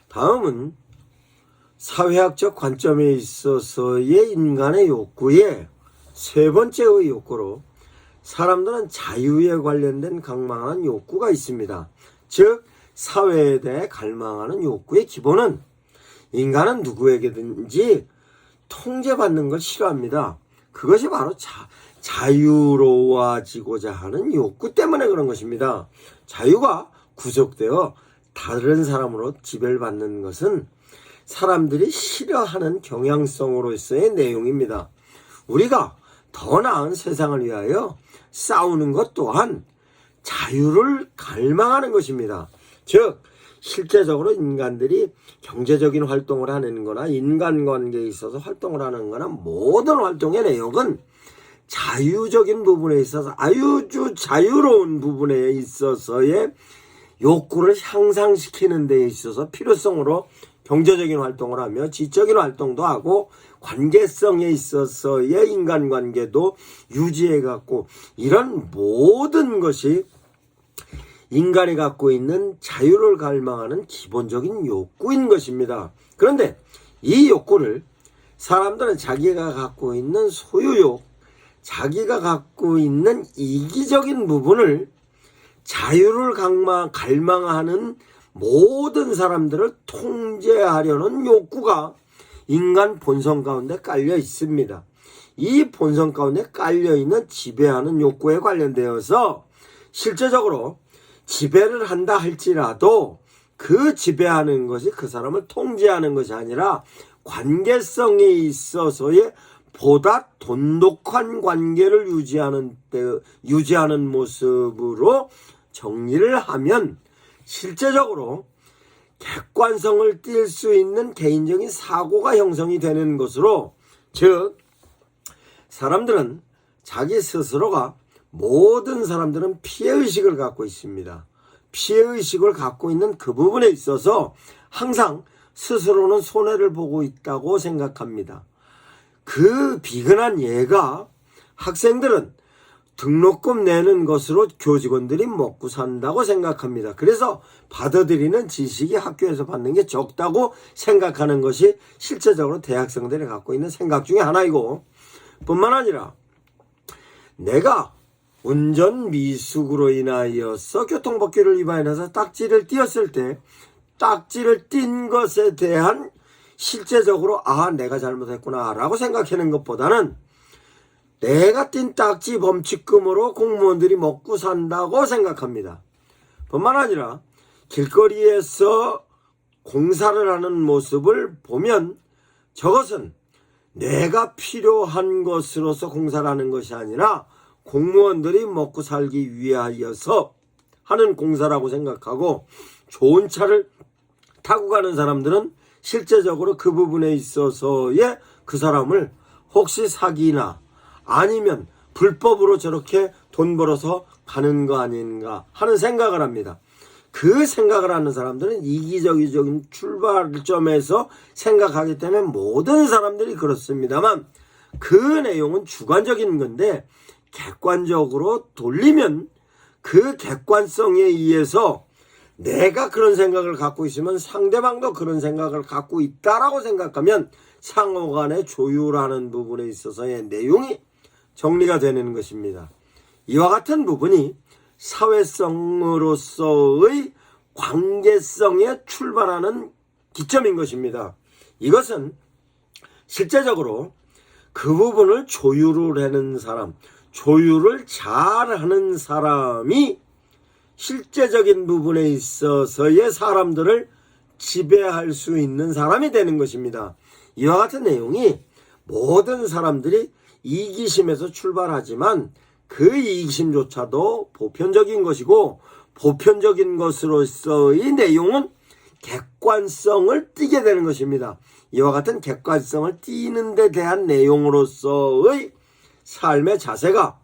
다음은 사회학적 관점에 있어서의 인간의 욕구의 세 번째의 욕구로 사람들은 자유에 관련된 갈망하는 욕구가 있습니다. 즉 사회에 대해 갈망하는 욕구의 기본은 인간은 누구에게든지 통제받는 걸 싫어합니다. 그것이 바로 자유로워지고자 하는 욕구 때문에 그런 것입니다. 자유가 구속되어 다른 사람으로 지배를 받는 것은 사람들이 싫어하는 경향성으로서의 내용입니다. 우리가 더 나은 세상을 위하여 싸우는 것 또한 자유를 갈망하는 것입니다. 즉 실제적으로 인간들이 경제적인 활동을 하는 거나 인간관계에 있어서 활동을 하는 거나 모든 활동의 내용은 자유적인 부분에 있어서 아주 자유로운 부분에 있어서의 욕구를 향상시키는 데 있어서 필요성으로 경제적인 활동을 하며 지적인 활동도 하고 관계성에 있어서의 인간관계도 유지해갖고 이런 모든 것이 인간이 갖고 있는 자유를 갈망하는 기본적인 욕구인 것입니다. 그런데 이 욕구를 사람들은 자기가 갖고 있는 소유욕, 자기가 갖고 있는 이기적인 부분을 자유를 갈망하는 모든 사람들을 통제하려는 욕구가 인간 본성 가운데 깔려 있습니다. 이 본성 가운데 깔려 있는 지배하는 욕구에 관련되어서 실제적으로 지배를 한다 할지라도 그 지배하는 것이 그 사람을 통제하는 것이 아니라 관계성에 있어서의 보다 돈독한 관계를 유지하는 모습으로 정리를 하면 실제적으로 객관성을 띌 수 있는 개인적인 사고가 형성이 되는 것으로, 즉 사람들은 자기 스스로가 모든 사람들은 피해의식을 갖고 있습니다. 피해의식을 갖고 있는 그 부분에 있어서 항상 스스로는 손해를 보고 있다고 생각합니다. 그 비근한 예가 학생들은 등록금 내는 것으로 교직원들이 먹고 산다고 생각합니다. 그래서 받아들이는 지식이 학교에서 받는 게 적다고 생각하는 것이 실제적으로 대학생들이 갖고 있는 생각 중에 하나이고, 뿐만 아니라 내가 운전 미숙으로 인하여서 교통법규를 위반해서 딱지를 띄었을 때 딱지를 띈 것에 대한 실제적으로 내가 잘못했구나 라고 생각하는 것보다는 내가 띈 딱지 범칙금으로 공무원들이 먹고 산다고 생각합니다. 뿐만 아니라 길거리에서 공사를 하는 모습을 보면 저것은 내가 필요한 것으로서 공사를 하는 것이 아니라 공무원들이 먹고 살기 위하여서 하는 공사라고 생각하고, 좋은 차를 타고 가는 사람들은 실제적으로 그 부분에 있어서의 그 사람을 혹시 사기나 아니면 불법으로 저렇게 돈 벌어서 가는 거 아닌가 하는 생각을 합니다. 그 생각을 하는 사람들은 이기적인 출발점에서 생각하기 때문에 모든 사람들이 그렇습니다만 그 내용은 주관적인 건데 객관적으로 돌리면 그 객관성에 의해서 내가 그런 생각을 갖고 있으면 상대방도 그런 생각을 갖고 있다라고 생각하면 상호간의 조율하는 부분에 있어서의 내용이 정리가 되는 것입니다. 이와 같은 부분이 사회성으로서의 관계성에 출발하는 기점인 것입니다. 이것은 실제적으로 그 부분을 조율을 하는 사람, 조율을 잘하는 사람이 실제적인 부분에 있어서의 사람들을 지배할 수 있는 사람이 되는 것입니다. 이와 같은 내용이 모든 사람들이 이기심에서 출발하지만 그 이기심조차도 보편적인 것이고, 보편적인 것으로서의 내용은 객관성을 띠게 되는 것입니다. 이와 같은 객관성을 띠는 데 대한 내용으로서의 삶의 자세가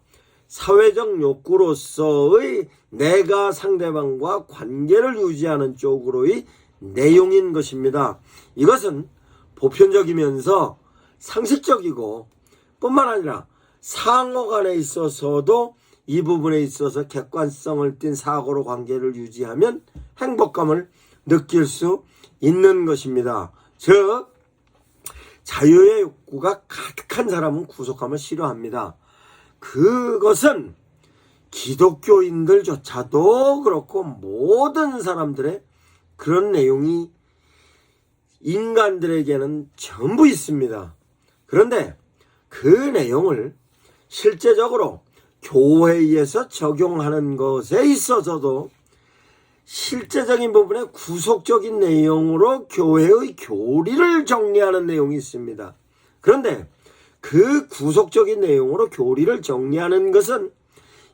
사회적 욕구로서의 내가 상대방과 관계를 유지하는 쪽으로의 내용인 것입니다. 이것은 보편적이면서 상식적이고 뿐만 아니라 상호 간에 있어서도 이 부분에 있어서 객관성을 띤 사고로 관계를 유지하면 행복감을 느낄 수 있는 것입니다. 즉 자유의 욕구가 가득한 사람은 구속함을 싫어합니다. 그것은 기독교인들조차도 그렇고 모든 사람들의 그런 내용이 인간들에게는 전부 있습니다. 그런데 그 내용을 실제적으로 교회에서 적용하는 것에 있어서도 실제적인 부분에 구속적인 내용으로 교회의 교리를 정리하는 내용이 있습니다. 그런데 그 구속적인 내용으로 교리를 정리하는 것은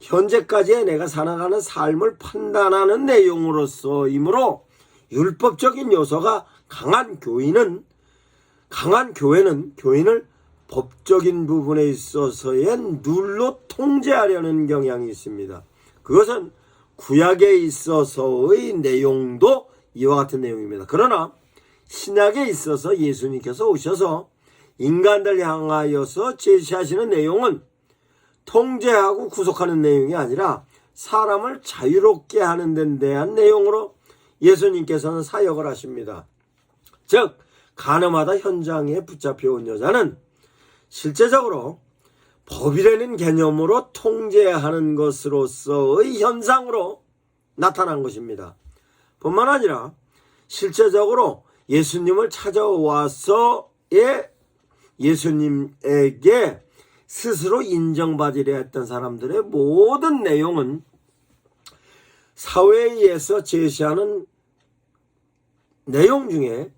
현재까지의 내가 살아가는 삶을 판단하는 내용으로서이므로 율법적인 요소가 강한 교회는 교인을 법적인 부분에 있어서의 룰로 통제하려는 경향이 있습니다. 그것은 구약에 있어서의 내용도 이와 같은 내용입니다. 그러나 신약에 있어서 예수님께서 오셔서 인간들 향하여서 제시하시는 내용은 통제하고 구속하는 내용이 아니라 사람을 자유롭게 하는 데 대한 내용으로 예수님께서는 사역을 하십니다. 즉 가늠하다 현장에 붙잡혀온 여자는 실제적으로 법이라는 개념으로 통제하는 것으로서의 현상으로 나타난 것입니다. 뿐만 아니라 실제적으로 예수님을 찾아와서의 예수님에게 스스로 인정받으려 했던 사람들의 모든 내용은 사회에서 제시하는 내용 중에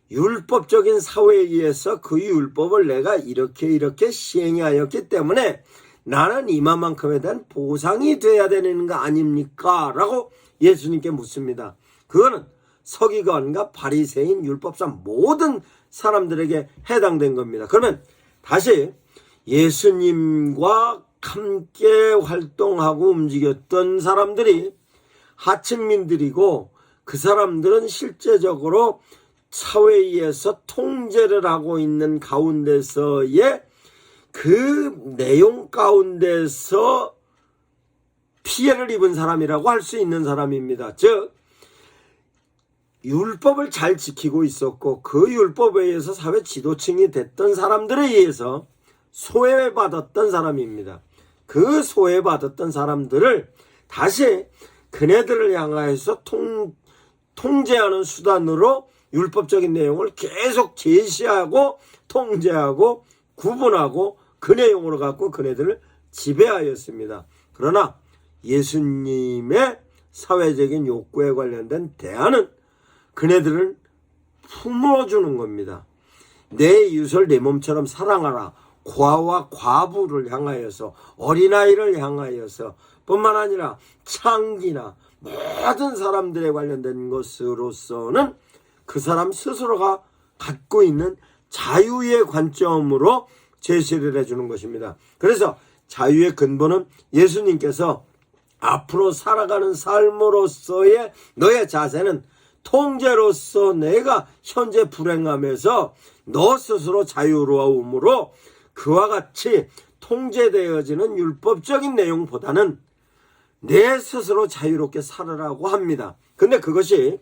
율법적인 사회에 의해서 그 율법을 내가 이렇게 시행하였기 때문에 나는 이만큼에 대한 보상이 돼야 되는 거 아닙니까? 라고 예수님께 묻습니다. 그거는 서기관과 바리새인 율법사 모든 사람들에게 해당된 겁니다. 그러면 다시 예수님과 함께 활동하고 움직였던 사람들이 하층민들이고 그 사람들은 실제적으로 사회에서 통제를 하고 있는 가운데서의 그 내용 가운데서 피해를 입은 사람이라고 할 수 있는 사람입니다. 즉 율법을 잘 지키고 있었고 그 율법에 의해서 사회 지도층이 됐던 사람들에 의해서 소외받았던 사람입니다. 그 소외받았던 사람들을 다시 그네들을 향하여서 통제하는 수단으로 율법적인 내용을 계속 제시하고 통제하고 구분하고 그 내용으로 갖고 그네들을 지배하였습니다. 그러나 예수님의 사회적인 욕구에 관련된 대안은 그네들을 품어주는 겁니다. 내 이웃을 내 몸처럼 사랑하라. 고아와 과부를 향하여서 어린아이를 향하여서 뿐만 아니라 창기나 모든 사람들에 관련된 것으로서는 그 사람 스스로가 갖고 있는 자유의 관점으로 제시를 해주는 것입니다. 그래서 자유의 근본은 예수님께서 앞으로 살아가는 삶으로서의 너의 자세는 통제로서 내가 현재 불행함에서 너 스스로 자유로움으로 그와 같이 통제되어지는 율법적인 내용보다는 내 스스로 자유롭게 살아라고 합니다. 근데 그것이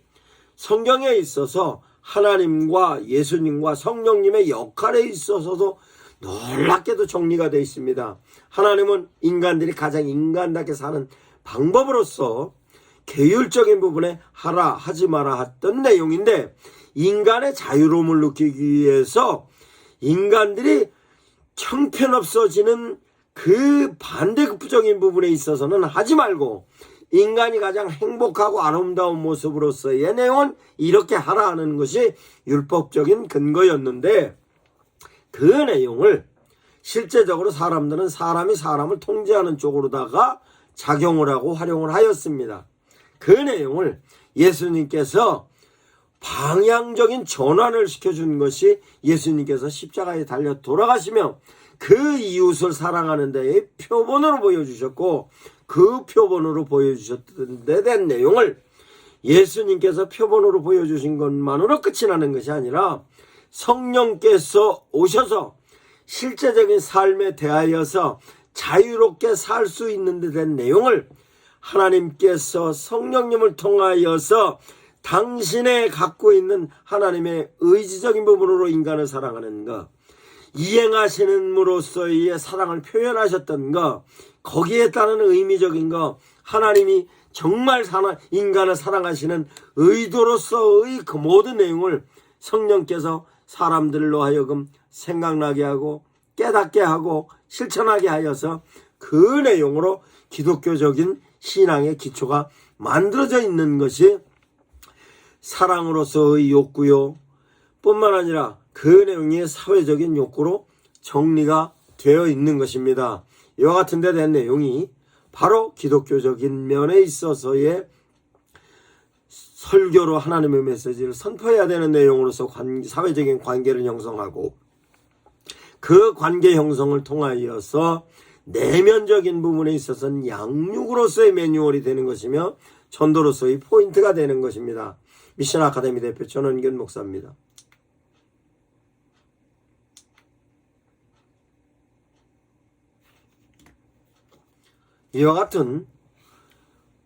성경에 있어서 하나님과 예수님과 성령님의 역할에 있어서도 놀랍게도 정리가 되어 있습니다. 하나님은 인간들이 가장 인간답게 사는 방법으로서 계율적인 부분에 하라 하지 마라 했던 내용인데 인간의 자유로움을 느끼기 위해서 인간들이 형편없어지는 그 반대급부적인 부분에 있어서는 하지 말고 인간이 가장 행복하고 아름다운 모습으로서의 내용은 이렇게 하라 하는 것이 율법적인 근거였는데 그 내용을 실제적으로 사람들은 사람이 사람을 통제하는 쪽으로다가 작용을 하고 활용을 하였습니다. 그 내용을 예수님께서 방향적인 전환을 시켜준 것이 예수님께서 십자가에 달려 돌아가시며 그 이웃을 사랑하는 데의 표본으로 보여주셨고 그 표본으로 보여주셨던 데 대한 내용을 예수님께서 표본으로 보여주신 것만으로 끝이 나는 것이 아니라 성령께서 오셔서 실제적인 삶에 대하여서 자유롭게 살 수 있는 데 대한 내용을 하나님께서 성령님을 통하여서 당신의 갖고 있는 하나님의 의지적인 부분으로 인간을 사랑하는 것, 이행하시는으로서의 사랑을 표현하셨던 것, 거기에 따른 의미적인 것, 하나님이 정말 인간을 사랑하시는 의도로서의 그 모든 내용을 성령께서 사람들로 하여금 생각나게 하고 깨닫게 하고 실천하게 하여서 그 내용으로 기독교적인 신앙의 기초가 만들어져 있는 것이 사랑으로서의 욕구요 뿐만 아니라 그 내용이 사회적인 욕구로 정리가 되어 있는 것입니다. 이와 같은 데 대한 내용이 바로 기독교적인 면에 있어서의 설교로 하나님의 메시지를 선포해야 되는 내용으로서 사회적인 관계를 형성하고 그 관계 형성을 통하여서 내면적인 부분에 있어서는 양육으로서의 매뉴얼이 되는 것이며 전도로서의 포인트가 되는 것입니다. 미션 아카데미 대표 전원균 목사입니다. 이와 같은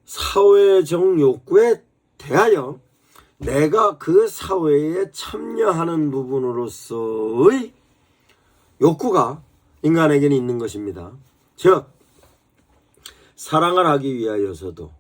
사회적 욕구에 대하여 내가 그 사회에 참여하는 부분으로서의 욕구가 인간에게는 있는 것입니다. 즉 사랑을 하기 위하여서도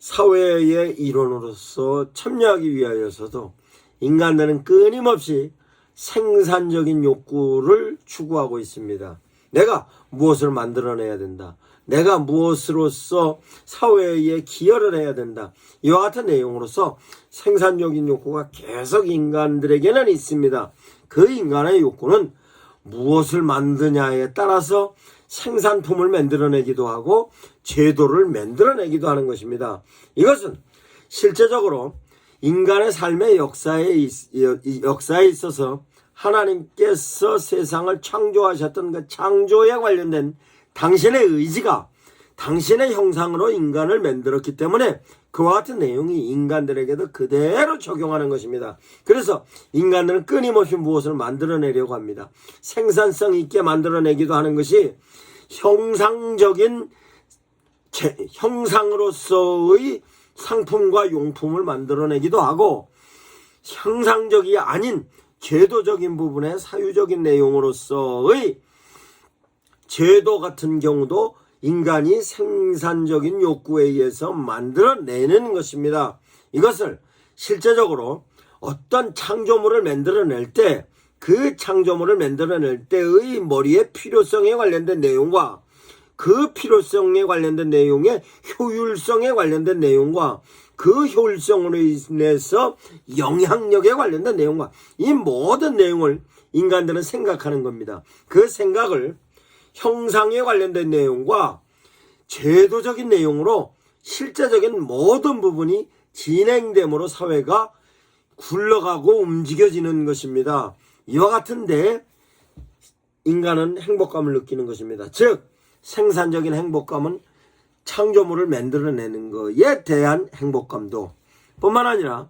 사회의 일원으로서 참여하기 위하여서도 인간들은 끊임없이 생산적인 욕구를 추구하고 있습니다. 내가 무엇을 만들어내야 된다. 내가 무엇으로서 사회에 기여를 해야 된다. 이와 같은 내용으로서 생산적인 욕구가 계속 인간들에게는 있습니다. 그 인간의 욕구는 무엇을 만드냐에 따라서 생산품을 만들어내기도 하고 제도를 만들어내기도 하는 것입니다. 이것은 실제적으로 인간의 삶의 역사에 있어서 하나님께서 세상을 창조하셨던 그 창조에 관련된 당신의 의지가 당신의 형상으로 인간을 만들었기 때문에 그와 같은 내용이 인간들에게도 그대로 적용하는 것입니다. 그래서 인간들은 끊임없이 무엇을 만들어내려고 합니다. 생산성 있게 만들어내기도 하는 것이 형상으로서의 상품과 용품을 만들어내기도 하고 형상적이 아닌 제도적인 부분의 사유적인 내용으로서의 제도 같은 경우도 인간이 생산적인 욕구에 의해서 만들어내는 것입니다. 이것을 실제적으로 어떤 창조물을 만들어낼 때 그 창조물을 만들어낼 때의 머리의 필요성에 관련된 내용과 그 필요성에 관련된 내용의 효율성에 관련된 내용과 그 효율성으로 인해서 영향력에 관련된 내용과 이 모든 내용을 인간들은 생각하는 겁니다. 그 생각을 형상에 관련된 내용과 제도적인 내용으로 실제적인 모든 부분이 진행됨으로 사회가 굴러가고 움직여지는 것입니다. 이와 같은데 인간은 행복감을 느끼는 것입니다. 즉 생산적인 행복감은 창조물을 만들어내는 것에 대한 행복감도 뿐만 아니라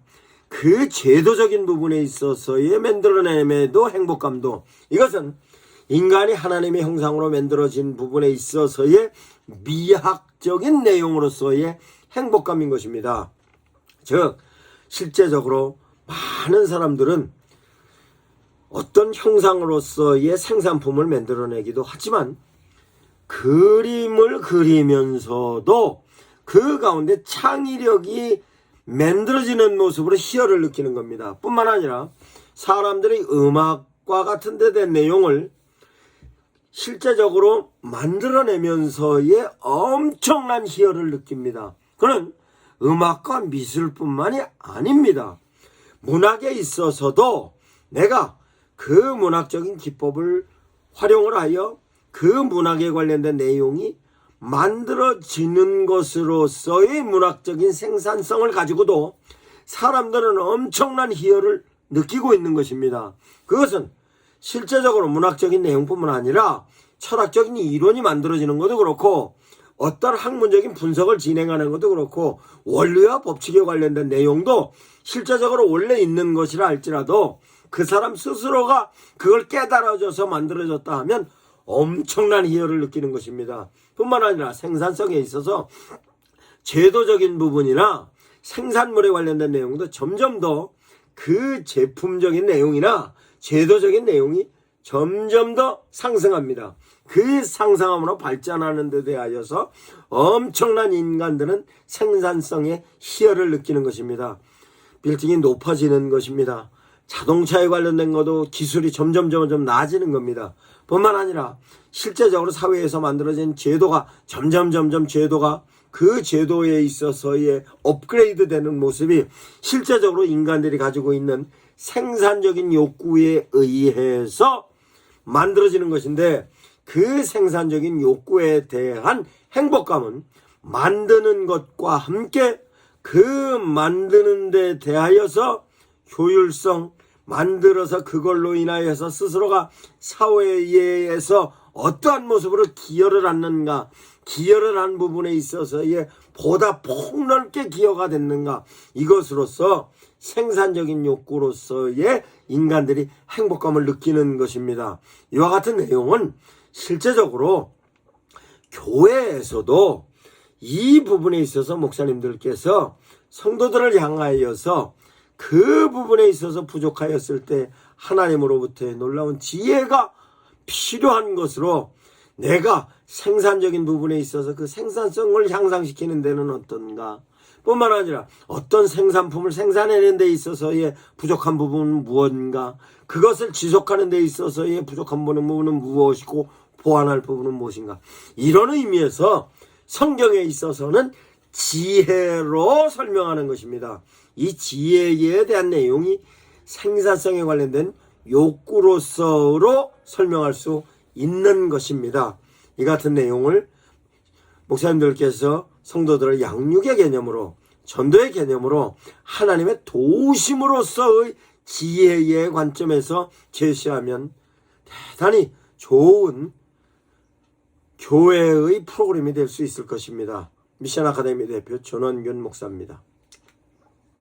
그 제도적인 부분에 있어서의 만들어냄에도 행복감도 이것은 인간이 하나님의 형상으로 만들어진 부분에 있어서의 미학적인 내용으로서의 행복감인 것입니다. 즉 실제적으로 많은 사람들은 어떤 형상으로서의 생산품을 만들어내기도 하지만 그림을 그리면서도 그 가운데 창의력이 만들어지는 모습으로 희열을 느끼는 겁니다. 뿐만 아니라 사람들이 음악과 같은 데 된 내용을 실제적으로 만들어내면서의 엄청난 희열을 느낍니다. 그는 음악과 미술뿐만이 아닙니다. 문학에 있어서도 내가 그 문학적인 기법을 활용을 하여 그 문학에 관련된 내용이 만들어지는 것으로서의 문학적인 생산성을 가지고도 사람들은 엄청난 희열을 느끼고 있는 것입니다. 그것은 실제적으로 문학적인 내용뿐만 아니라 철학적인 이론이 만들어지는 것도 그렇고 어떤 학문적인 분석을 진행하는 것도 그렇고 원리와 법칙에 관련된 내용도 실제적으로 원래 있는 것이라 할지라도 그 사람 스스로가 그걸 깨달아져서 만들어졌다 하면 엄청난 희열을 느끼는 것입니다. 뿐만 아니라 생산성에 있어서 제도적인 부분이나 생산물에 관련된 내용도 점점 더 그 제품적인 내용이나 제도적인 내용이 점점 더 상승합니다. 그 상승함으로 발전하는 데 대하여서 엄청난 인간들은 생산성의 희열을 느끼는 것입니다. 빌딩이 높아지는 것입니다. 자동차에 관련된 것도 기술이 점점 나아지는 겁니다. 뿐만 아니라 실제적으로 사회에서 만들어진 제도가 점점 제도가 그 제도에 있어서의 업그레이드 되는 모습이 실제적으로 인간들이 가지고 있는 생산적인 욕구에 의해서 만들어지는 것인데, 그 생산적인 욕구에 대한 행복감은 만드는 것과 함께 그 만드는 데 대하여서 효율성, 만들어서 그걸로 인하여서 스스로가 사회에서 어떠한 모습으로 기여를 하는가, 기여를 한 부분에 있어서의 보다 폭넓게 기여가 됐는가, 이것으로서 생산적인 욕구로서의 인간들이 행복감을 느끼는 것입니다. 이와 같은 내용은 실제적으로 교회에서도 이 부분에 있어서 목사님들께서 성도들을 향하여서 그 부분에 있어서 부족하였을 때 하나님으로부터의 놀라운 지혜가 필요한 것으로, 내가 생산적인 부분에 있어서 그 생산성을 향상시키는 데는 어떤가, 뿐만 아니라 어떤 생산품을 생산하는 데 있어서의 부족한 부분은 무엇인가, 그것을 지속하는 데 있어서의 부족한 부분은 무엇이고 보완할 부분은 무엇인가, 이런 의미에서 성경에 있어서는 지혜로 설명하는 것입니다. 이 지혜에 대한 내용이 생산성에 관련된 욕구로서로 설명할 수 있는 것입니다. 이 같은 내용을 목사님들께서 성도들을 양육의 개념으로, 전도의 개념으로 하나님의 도우심으로서의 지혜의 관점에서 제시하면 대단히 좋은 교회의 프로그램이 될 수 있을 것입니다. 미션 아카데미 대표 전원균 목사입니다.